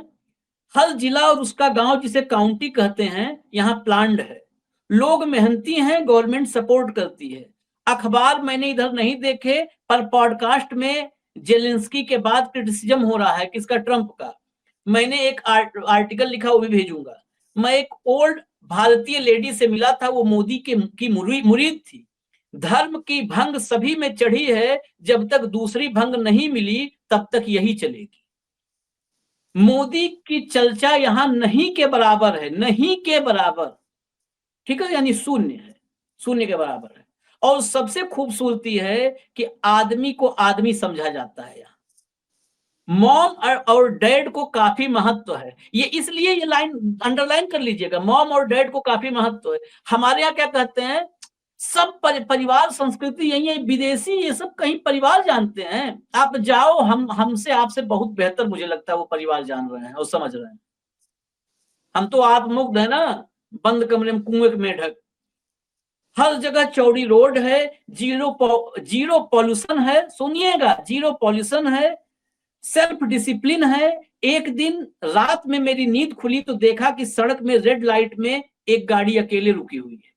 हर जिला और उसका गांव, जिसे काउंटी कहते हैं, यहाँ प्लान्ड है। लोग मेहनती हैं, गवर्नमेंट सपोर्ट करती है। अखबार मैंने इधर नहीं देखे, पर पॉडकास्ट में जेलेंस्की के बाद क्रिटिसिज्म हो रहा है, किसका? ट्रंप का। मैंने एक आर्टिकल लिखा, वो भी भेजूंगा। मैं एक ओल्ड भारतीय लेडी से मिला था, वो मोदी की मुरीद थी। धर्म की भंग सभी में चढ़ी है, जब तक दूसरी भंग नहीं मिली तब तक यही चलेगी। मोदी की चर्चा यहां नहीं के बराबर है, नहीं के बराबर, ठीक है, यानी शून्य है, शून्य के बराबर है। और सबसे खूबसूरती है कि आदमी को आदमी समझा जाता है यहाँ। मॉम और डैड को काफी महत्व है, ये इसलिए ये लाइन अंडरलाइन कर लीजिएगा, मॉम और डैड को काफी महत्व है। हमारे यहाँ क्या कहते हैं, सब परिवार संस्कृति यही है, विदेशी ये सब कहीं परिवार जानते हैं। आप जाओ, हमसे आपसे बहुत बेहतर मुझे लगता है वो परिवार जान रहे हैं और समझ रहे हैं। हम तो आप मुग्ध है ना, बंद कमरे में कुएं के मेढक। हर जगह चौड़ी रोड है, जीरो पॉल्यूशन है, सुनिएगा, जीरो पॉल्यूशन है, सेल्फ डिसिप्लिन है। एक दिन रात में मेरी नींद खुली तो देखा कि सड़क में रेड लाइट में एक गाड़ी अकेले रुकी हुई है,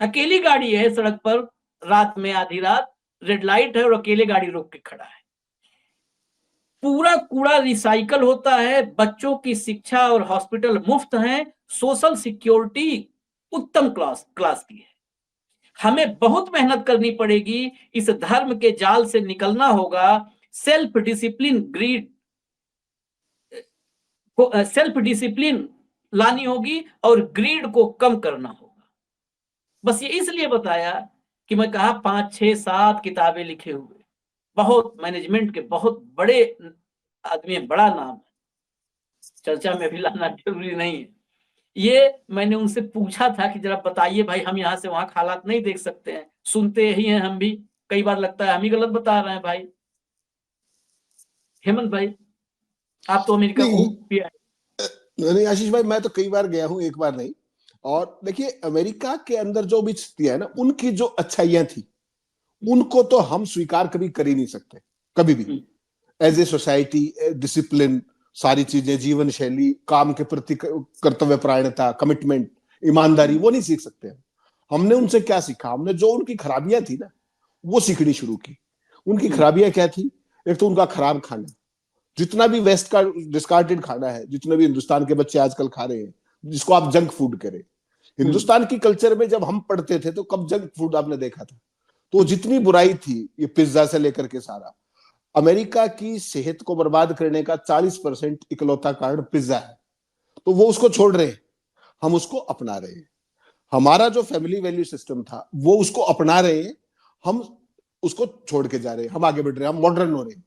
अकेली गाड़ी है सड़क पर, रात में आधी रात रेड लाइट है और अकेले गाड़ी रोक के खड़ा है। पूरा कूड़ा रिसाइकल होता है, बच्चों की शिक्षा और हॉस्पिटल मुफ्त हैं, सोशल सिक्योरिटी उत्तम क्लास की है। हमें बहुत मेहनत करनी पड़ेगी, इस धर्म के जाल से निकलना होगा, सेल्फ डिसिप्लिन लानी होगी और ग्रीड को कम करना होगा। बस ये इसलिए बताया कि मैं कहा 5, 6, 7 किताबें लिखे हुए, बहुत मैनेजमेंट के बहुत बड़े आदमी, बड़ा नाम है, चर्चा में भी लाना जरूरी नहीं है। ये मैंने उनसे पूछा था कि जरा बताइए भाई, हम यहाँ से वहां हालात नहीं देख सकते हैं, सुनते ही हैं हम भी, कई बार लगता है हम ही गलत बता रहे हैं भाई। हेमंत भाई, आप तो अमेरिका नहीं, नहीं आशीष भाई, मैं तो कई बार गया हूं, एक बार नहीं। और देखिए, अमेरिका के अंदर जो भी स्थितियां है ना, उनकी जो अच्छाइयां थी उनको तो हम स्वीकार कभी कर ही नहीं सकते, कभी भी। एज ए सोसाइटी, डिसिप्लिन, सारी चीजें, जीवन शैली, काम के प्रति कर्तव्य परायणता, कमिटमेंट, ईमानदारी, वो नहीं सीख सकते। हमने उनसे क्या सीखा, हमने जो उनकी खराबियां थी ना वो सीखनी शुरू की। उनकी खराबियां क्या थी? एक तो उनका खराब खाना, जितना भी वेस्ट का डिस्कार्टेड खाना है, जितने भी हिंदुस्तान के बच्चे आजकल खा रहे हैं, जिसको आप जंक फूड करें। हिंदुस्तान की कल्चर में जब हम पढ़ते थे तो कब जंक फूड आपने देखा था? तो जितनी बुराई थी, ये पिज्जा से लेकर के सारा, अमेरिका की सेहत को बर्बाद करने का 40% इकलौता कारण पिज्जा है। तो वो उसको छोड़ रहे हैं, हम उसको अपना रहे हैं। हमारा जो फैमिली वैल्यू सिस्टम था वो उसको अपना रहे हैं, हम उसको छोड़ के जा रहे हैं, हम आगे बढ़ रहे हैं, हम मॉडर्न हो रहे हैं।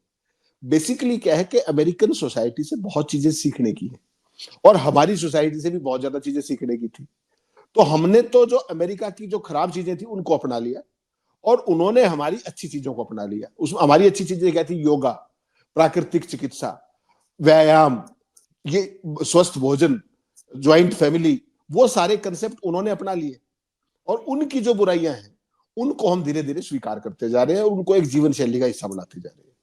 बेसिकली क्या है कि अमेरिकन सोसाइटी से बहुत चीजें सीखने की है और हमारी सोसाइटी से भी बहुत ज्यादा चीजें सीखने की थी। तो हमने तो जो अमेरिका की जो खराब चीजें थी उनको अपना लिया और उन्होंने हमारी अच्छी चीजों को अपना लिया। उसमें हमारी अच्छी चीजें क्या थी? योगा, प्राकृतिक चिकित्सा, व्यायाम, ये स्वस्थ भोजन, ज्वाइंट फैमिली, वो सारे कंसेप्ट उन्होंने अपना लिए। और उनकी जो बुराइयां हैं उनको हम धीरे धीरे स्वीकार करते जा रहे हैं और उनको एक जीवन शैली का हिस्सा बनाते जा रहे हैं।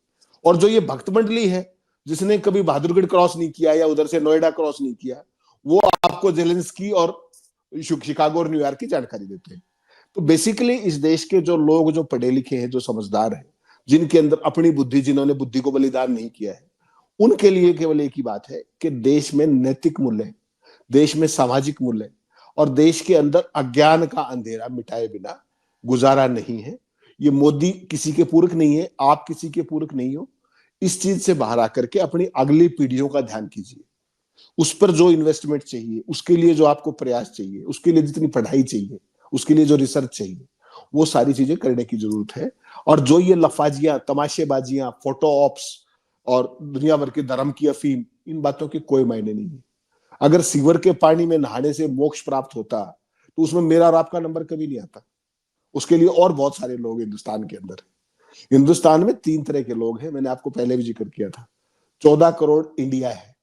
और जो ये भक्त मंडली है जिसने कभी बहादुरगढ़ क्रॉस नहीं किया या उधर से नोएडा क्रॉस नहीं किया, वो आपको जेलेंस्की और शिकागो और न्यूयॉर्क की जानकारी देते हैं। तो बेसिकली इस देश के जो लोग, जो पढ़े लिखे हैं, जो समझदार हैं, जिनके अंदर अपनी बुद्धि, जिन्होंने बुद्धि को बलिदान नहीं किया है, उनके लिए केवल एक ही बात है कि देश में नैतिक मूल्य, देश में सामाजिक मूल्य और देश के अंदर अज्ञान का अंधेरा मिटाए बिना गुजारा नहीं है। ये मोदी किसी के पूरक नहीं है, आप किसी के पूरक नहीं हो। इस चीज से बाहर आकर के अपनी अगली पीढ़ियों का ध्यान कीजिए, उस पर जो इन्वेस्टमेंट चाहिए, उसके लिए जो आपको प्रयास चाहिए, उसके लिए जितनी पढ़ाई चाहिए, उसके लिए जो रिसर्च चाहिए, वो सारी चीजें करने की जरूरत है। और जो ये लफाजियां, तमाशेबाजियां, फोटो ऑप्स और दुनिया भर के धर्म की अफीम, इन बातों के कोई मायने नहीं है। अगर सीवर के पानी में नहाने से मोक्ष प्राप्त होता तो उसमें मेरा और आपका नंबर कभी नहीं आता। उसके लिए और बहुत सारे लोग हिंदुस्तान के अंदर है। हिंदुस्तान में 3 तरह के लोग हैं, मैंने आपको पहले भी जिक्र किया था। 14 करोड़ इंडिया है,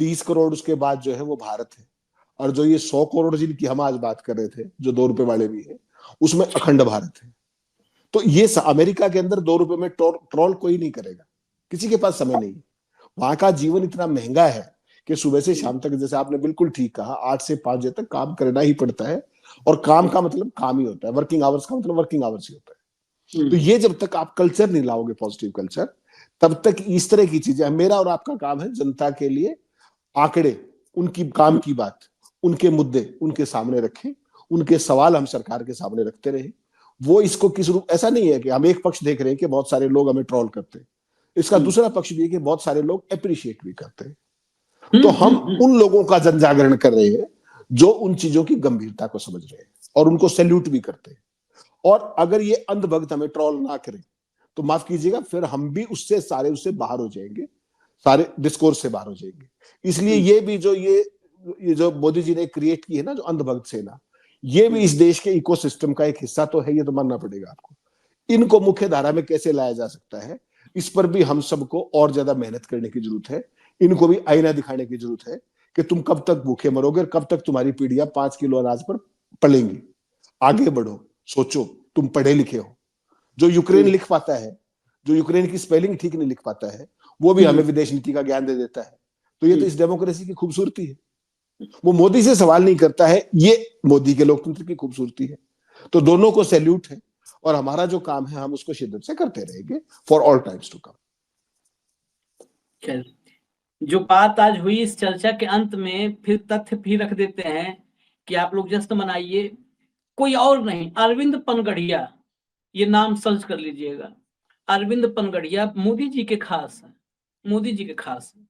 30 करोड़ उसके बाद जो है वो भारत है, और जो ये 100 करोड़ जिनकी हम आज बात कर रहे थे, जो 2 रुपए वाले भी है, उसमें अखंड भारत है। तो ये अमेरिका के अंदर 2 रुपए में ट्रोल कोई नहीं करेगा, किसी के पास समय नहीं। वहां का जीवन इतना महंगा है कि सुबह से शाम तक, जैसे आपने बिल्कुल ठीक कहा, 8 से 5 बजे तक काम करना ही पड़ता है। और काम का मतलब काम ही होता है, वर्किंग आवर्स का मतलब वर्किंग आवर्स ही होता है। तो ये जब तक आप कल्चर नहीं लाओगे, पॉजिटिव कल्चर, तब तक इस तरह की चीजें। मेरा और आपका काम है जनता के लिए आंकड़े, उनकी काम की बात, उनके मुद्दे उनके सामने रखें, उनके सवाल हम सरकार के सामने रखते रहे। वो इसको किस रूप, ऐसा नहीं है कि हम एक पक्ष देख रहे हैं कि बहुत सारे लोग हमें ट्रोल करते हैं। इसका दूसरा पक्ष भी है कि बहुत सारे लोग अप्रिशिएट भी करते हैं। तो हम उन लोगों का जन जागरण कर रहे हैं जो उन चीजों की गंभीरता को समझ रहे हैं और उनको सैल्यूट भी करते हैं। और अगर ये अंधभक्त हमें ट्रोल ना करें तो माफ कीजिएगा, फिर हम भी उससे बाहर हो जाएंगे, सारे डिस्कोर्स से बाहर हो जाएंगे। इसलिए ये भी जो ये जो मोदी जी ने क्रिएट की है ना, जो अंधभक्त सेना, ये भी इस देश के इकोसिस्टम का एक हिस्सा तो है, ये तो मानना पड़ेगा आपको। इनको मुख्य धारा में कैसे लाया जा सकता है, इस पर भी हम सबको और ज्यादा मेहनत करने की जरूरत है। इनको भी आईना दिखाने की जरूरत है कि तुम कब तक भूखे मरोगे और कब तक तुम्हारी पीढ़ियां 5 किलो अनाज पर पलेंगी। आगे बढ़ो, सोचो, तुम पढ़े लिखे हो। जो यूक्रेन लिख पाता है, जो यूक्रेन की स्पेलिंग ठीक नहीं लिख पाता है, वो भी हमें विदेश नीति का ज्ञान दे देता है। तो ये तो इस डेमोक्रेसी की खूबसूरती है। वो मोदी से सवाल नहीं करता है, ये मोदी के लोकतंत्र की खूबसूरती है। तो दोनों को सैल्यूट है और हमारा जो काम है हम उसको शिद्दत से करते रहेंगे for all times to come. जो बात आज हुई इस चर्चा के अंत में फिर तथ्य भी रख देते हैं कि आप लोग जश्न मनाइए। कोई और नहीं, अरविंद पनगढ़िया, ये नाम सर्च कर लीजिएगा। अरविंद पनगढ़िया मोदी जी के खास है, मोदी जी के खास है।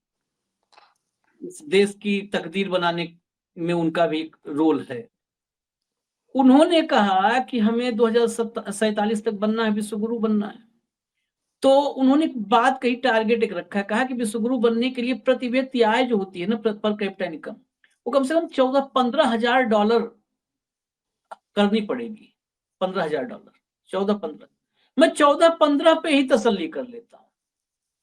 इस देश की तकदीर बनाने में उनका भी रोल है। उन्होंने कहा कि हमें 2047 तक बनना है, विश्वगुरु बनना है। तो उन्होंने बात कही, टारगेट एक रखा है, कहा कि विश्वगुरु बनने के लिए प्रति व्यक्ति आय जो होती है ना, पर कैपिटा इनकम, वो कम से कम 14-15 हजार डॉलर करनी पड़ेगी। $15,000, 14-15, मैं 14-15 पे ही तसल्ली कर लेता हूँ।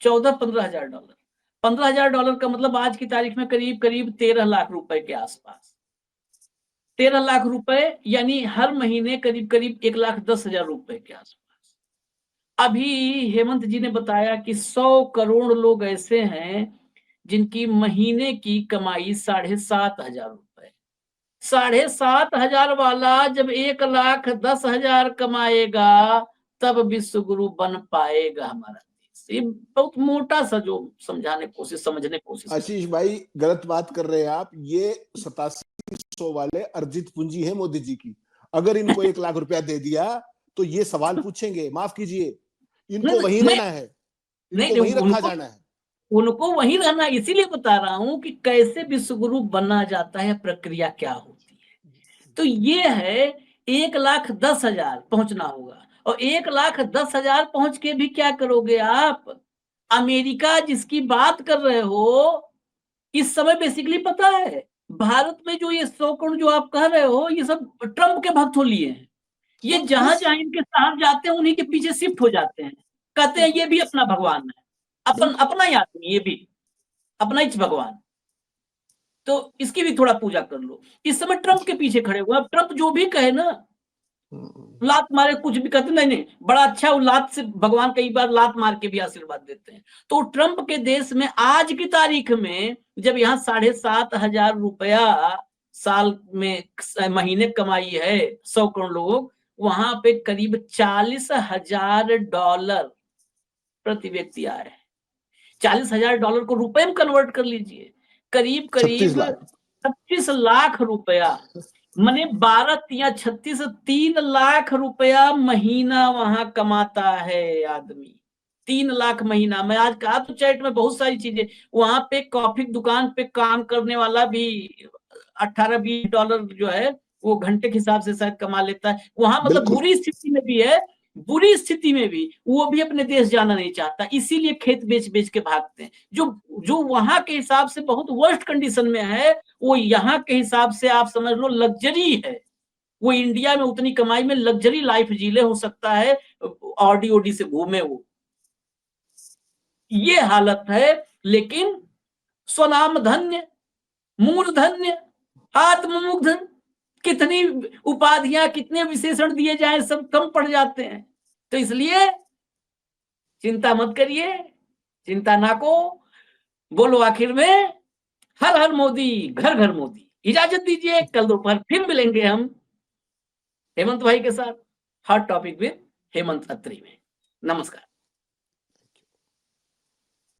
14-15 हजार डॉलर, $15,000 का मतलब आज की तारीख में करीब करीब 13 लाख रुपए के आसपास। 13 लाख रुपए यानी हर महीने करीब करीब 1,10,000 रुपए के आसपास। अभी हेमंत जी ने बताया कि 100 करोड़ लोग ऐसे हैं जिनकी महीने की कमाई 7,500 रुपए। 7,500 वाला जब 1,10,000 कमाएगा तब विश्वगुरु बन पाएगा हमारा देश। ये बहुत मोटा सा जो समझने की कोशिश। आशीष भाई गलत बात कर रहे हैं आप। ये 8700 वाले अर्जित पूंजी है मोदी जी की। अगर इनको 1 लाख रुपया दे दिया तो ये सवाल पूछेंगे, माफ कीजिए, इनको वहीं रहना है, इनको वहीं रखा जाना है, उनको वहीं रहना। इसीलिए बता रहा हूं कि कैसे विश्वगुरु बना जाता है, प्रक्रिया क्या होती है। तो ये है 1,10,000 पहुंचना होगा। और 1,10,000 पहुंच के भी क्या करोगे आप? अमेरिका जिसकी बात कर रहे हो, इस समय बेसिकली पता है भारत में जो ये 100 करोड़ जो आप कह रहे हो, ये सब ट्रंप के भक्त हो लिए हैं। ये जहां जहां इनके साहब जाते हैं उन्हीं के पीछे शिफ्ट हो जाते हैं, कहते हैं ये भी अपना भगवान है, अपना ही आदमी, ये भी अपना ही भगवान। तो इसकी भी थोड़ा पूजा कर लो। इस समय ट्रंप के पीछे खड़े हुए। अब ट्रंप जो भी कहे ना, लात मारे कुछ भी कहते, नहीं नहीं बड़ा अच्छा, वो लात से भगवान कई बार लात मार के भी आशीर्वाद देते हैं। तो ट्रंप के देश में आज की तारीख में जब यहाँ 7,500 रुपया साल में महीने कमाई है 100 करोड़ लोग, वहां पे करीब $40,000 प्रति व्यक्ति आए हैं। $40,000 को रुपए में कन्वर्ट कर लीजिए, करीब करीब 25 लाख रुपया, माने 12 या 36, 3 लाख रुपया महीना वहां कमाता है आदमी। 3 लाख महीना। मैं आज कहा तो चैट में बहुत सारी चीजें, वहां पे कॉफी दुकान पे काम करने वाला भी $18-20 जो है वो घंटे के हिसाब से शायद कमा लेता है वहां। मतलब बुरी स्थिति में भी है, बुरी स्थिति में भी वो भी अपने देश जाना नहीं चाहता, इसीलिए खेत बेच बेच के भागते हैं। जो वहां के हिसाब से बहुत वर्स्ट कंडीशन में है, वो यहाँ के हिसाब से आप समझ लो लग्जरी है। वो इंडिया में उतनी कमाई में लग्जरी लाइफ जीले, हो सकता है ऑडी ओडी से घूमे वो, ये हालत है। लेकिन स्वनाम धन्य, मूल धन्य, आत्ममुग्ध, कितनी उपाधियां, कितने विशेषण दिए जाए सब कम पड़ जाते हैं। तो इसलिए चिंता मत करिए, चिंता ना को, बोलो आखिर में हर हर मोदी, घर घर मोदी। इजाजत दीजिए, कल दोपहर फिर मिलेंगे हम हेमंत भाई के साथ हॉट टॉपिक विद हेमंत अत्री में। नमस्कार।